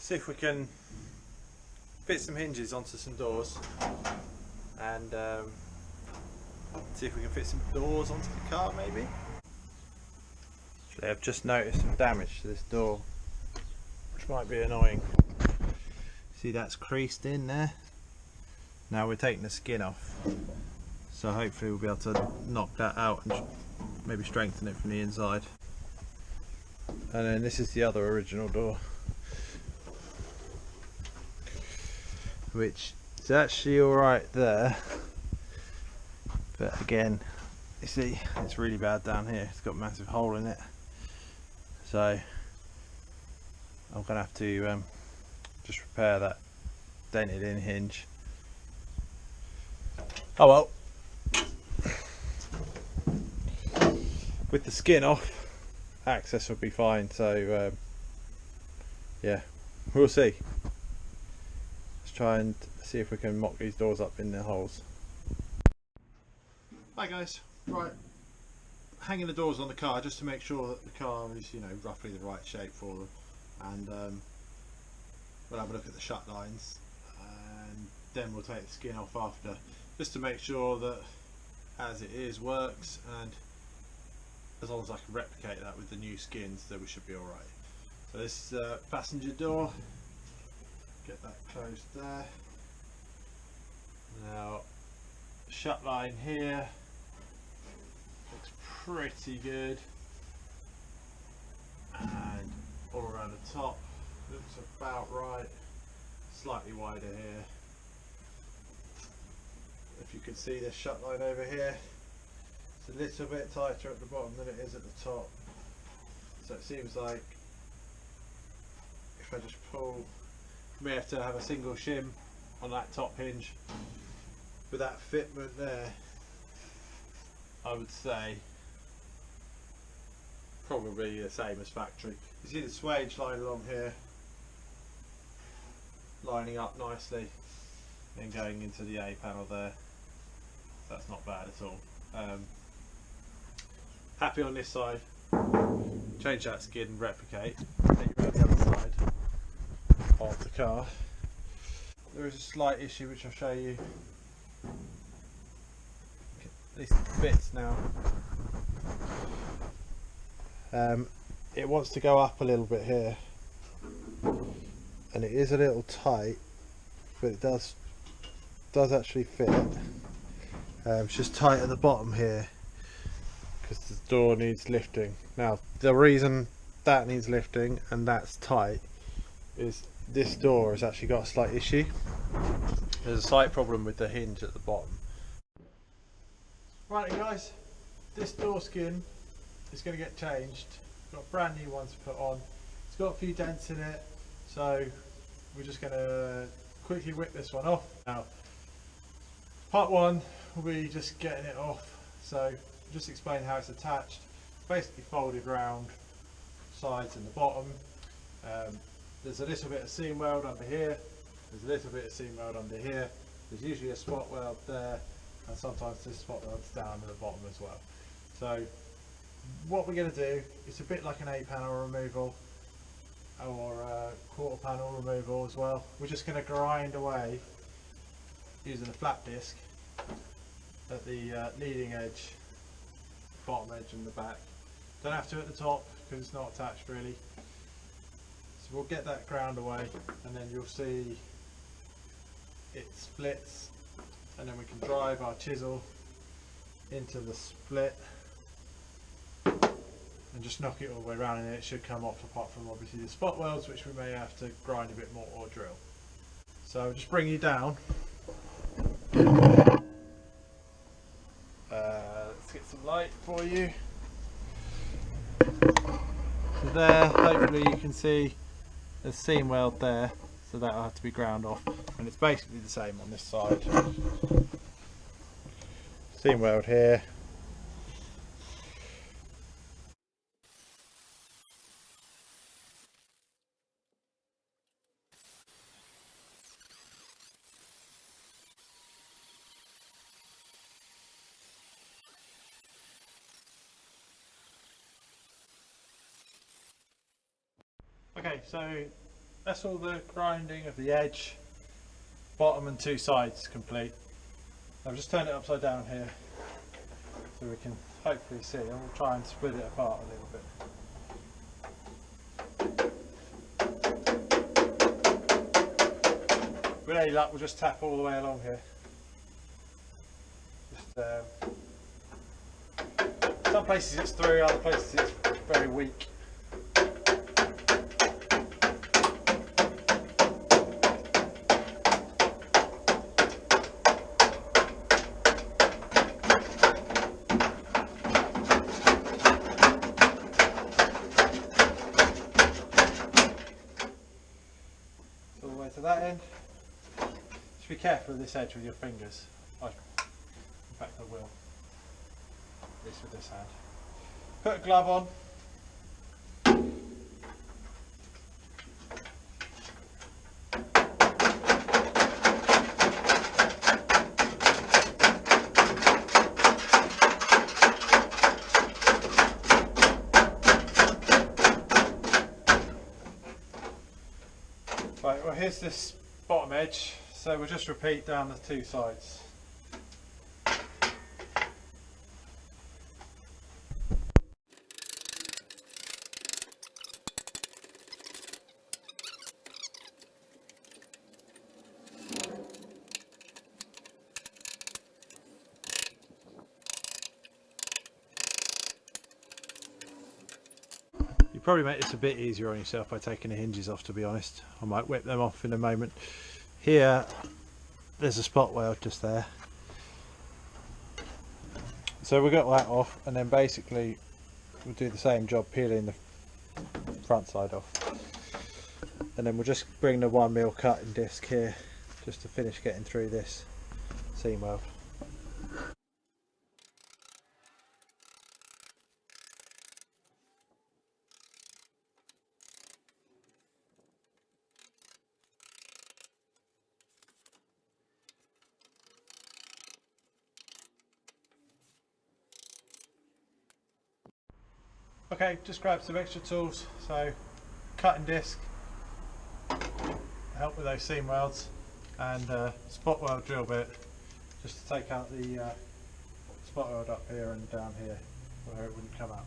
see if we can fit some hinges onto some doors and see if we can fit some doors onto the car maybe. Actually, I've just noticed some damage to this door, which might be annoying. See, that's creased in there. Now we're taking the skin off, so hopefully we'll be able to knock that out and maybe strengthen it from the inside. And then this is the other original door, which is actually alright there, but again, you see it's really bad down here. It's got a massive hole in it, so I'm gonna have to just repair that dented in hinge. Oh well, with the skin off, access will be fine, so yeah, we'll see. Let's try and see if we can mock these doors up in their holes. Hi guys, right, hanging the doors on the car just to make sure that the car is, you know, roughly the right shape for them, and we'll have a look at the shut lines and then we'll take the skin off after, just to make sure that as it is works, and as long as I can replicate that with the new skins, then we should be alright. So this is passenger door, get that closed there. Now shut line here looks pretty good, and all around the top looks about right, slightly wider here. If you can see this shut line over here, it's a little bit tighter at the bottom than it is at the top, so it seems like if I just pull, you may have to have a single shim on that top hinge. With that fitment there, I would say probably the same as factory. You see the swage line along here lining up nicely and going into the A panel there. That's not bad at all. Happy on this side. Change that skin and replicate. Take you around the other side of the car. There is a slight issue which I'll show you. At least it fits now. It wants to go up a little bit here, and it is a little tight, but it does actually fit. It's just tight at the bottom here because the door needs lifting. Now the reason that needs lifting and that's tight is this door has actually got a slight issue. There's a slight problem with the hinge at the bottom. Right guys, this door skin is going to get changed. Got a brand new one to put on. It's got a few dents in it, so we're just going to quickly whip this one off. Now part one will be just getting it off, so just explain how it's attached. Basically folded round sides and the bottom. There's a little bit of seam weld under here, there's a little bit of seam weld under here, there's usually a spot weld there, and sometimes this spot weld's down at the bottom as well. So what we're going to do, it's a bit like an A panel removal or a quarter panel removal as well. We're just going to grind away using a flat disc at the leading edge, bottom edge and the back. Don't have to at the top because it's not attached really. So we'll get that ground away and then you'll see it splits, and then we can drive our chisel into the split and just knock it all the way around, and it should come off, apart from obviously the spot welds which we may have to grind a bit more or drill. So I'll just bring you down. Let's get some light for you. So there, hopefully you can see a seam weld there, so that'll have to be ground off, and it's basically the same on this side. Seam weld here. Okay, so that's all the grinding of the edge, bottom and two sides complete. I've just turned it upside down here so we can hopefully see, and we'll try and split it apart a little bit. With any luck, we'll just tap all the way along here. Some places it's through, other places it's very weak. All the way to that end. Just be careful with this edge with your fingers. In fact, I will. At least with this hand. Put a glove on. Right, well here's this bottom edge, so we'll just repeat down the two sides. You probably make this a bit easier on yourself by taking the hinges off, to be honest. I might whip them off in a moment. Here there's a spot weld just there, so we've got that off, and then basically we'll do the same job peeling the front side off, and then we'll just bring the 1mm cutting disc here just to finish getting through this seam weld. Okay, just grab some extra tools, so cutting disc, help with those seam welds, and spot weld drill bit, just to take out the spot weld up here and down here where it wouldn't come out.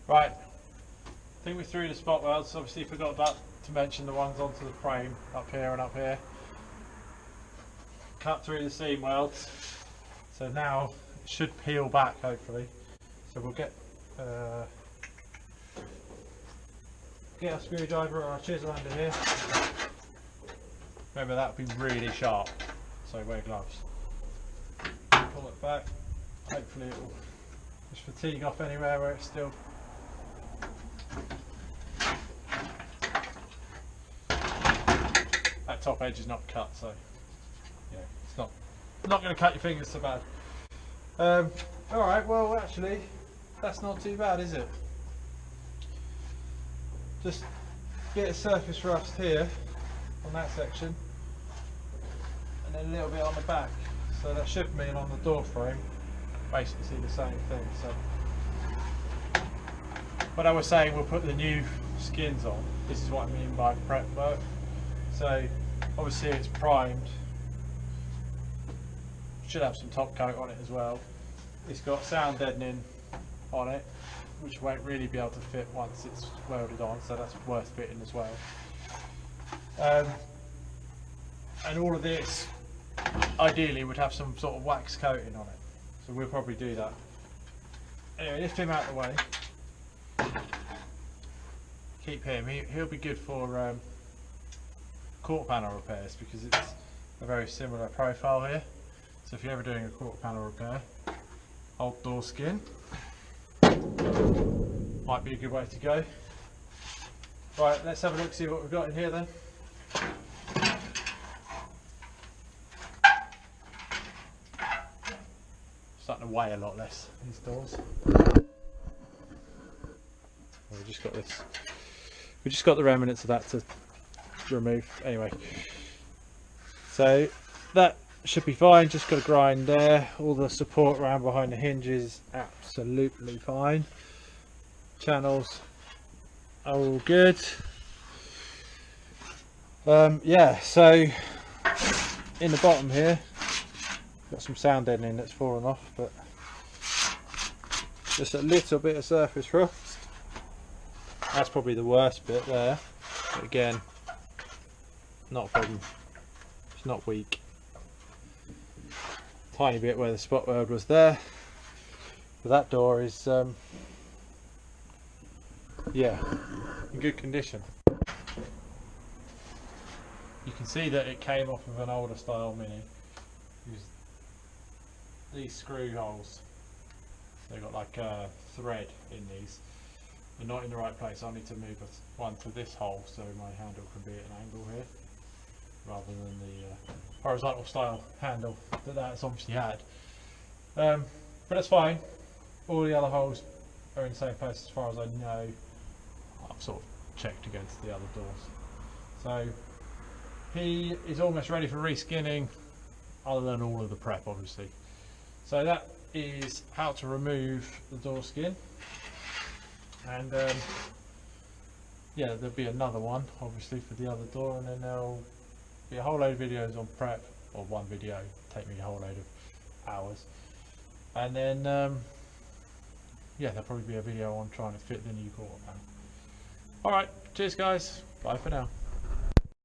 Right, I think we're through the spot welds. Obviously forgot to mention the ones onto the frame up here and up here. Cut through the seam welds, so now it should peel back hopefully. So we'll get our screwdriver or our chisel under here. Remember, that would be really sharp, so wear gloves. Pull it back, hopefully it will just fatigue off anywhere where it's still top edge is not cut, so yeah, it's not going to cut your fingers so bad. Alright, well actually that's not too bad, is it? Just bit of surface rust here on that section, and then a little bit on the back, so that should mean on the door frame basically see the same thing. So but I was saying we'll put the new skins on. This is what I mean by prep work. So obviously it's primed, should have some top coat on it as well. It's got sound deadening on it, which won't really be able to fit once it's welded on, so that's worth fitting as well. And all of this ideally would have some sort of wax coating on it, so we'll probably do that. Anyway, lift him out of the way. Keep him, he'll be good for quarter panel repairs because it's a very similar profile here. So if you're ever doing a quarter panel repair, old door skin might be a good way to go. Right, let's have a look, see what we've got in here then. Starting to weigh a lot less, these doors. We've just got this. We just got the remnants of that to remove. Anyway, so that should be fine. Just got to grind there. All the support around behind the hinges absolutely fine. Channels are all good. Yeah, so in the bottom here got some sound deadening that's fallen off, but just a little bit of surface rust. That's probably the worst bit there, but again, not a problem. It's not weak. Tiny bit where the spot weld was there, but that door is yeah, in good condition. You can see that it came off of an older style Mini. These screw holes, they've got like a thread in these. They're not in the right place. I need to move one to this hole so my handle can be at an angle here, rather than the horizontal style handle that that's obviously had. But that's fine. All the other holes are in the same place as far as I know. I've sort of checked against the other doors. So he is almost ready for reskinning, other than all of the prep obviously. So that is how to remove the door skin. And yeah, there'll be another one obviously for the other door, and then there'll be a whole load of videos on prep, or one video, take me a whole load of hours, and then yeah, there'll probably be a video on trying to fit the new quarter panel. Alright, cheers guys, bye for now.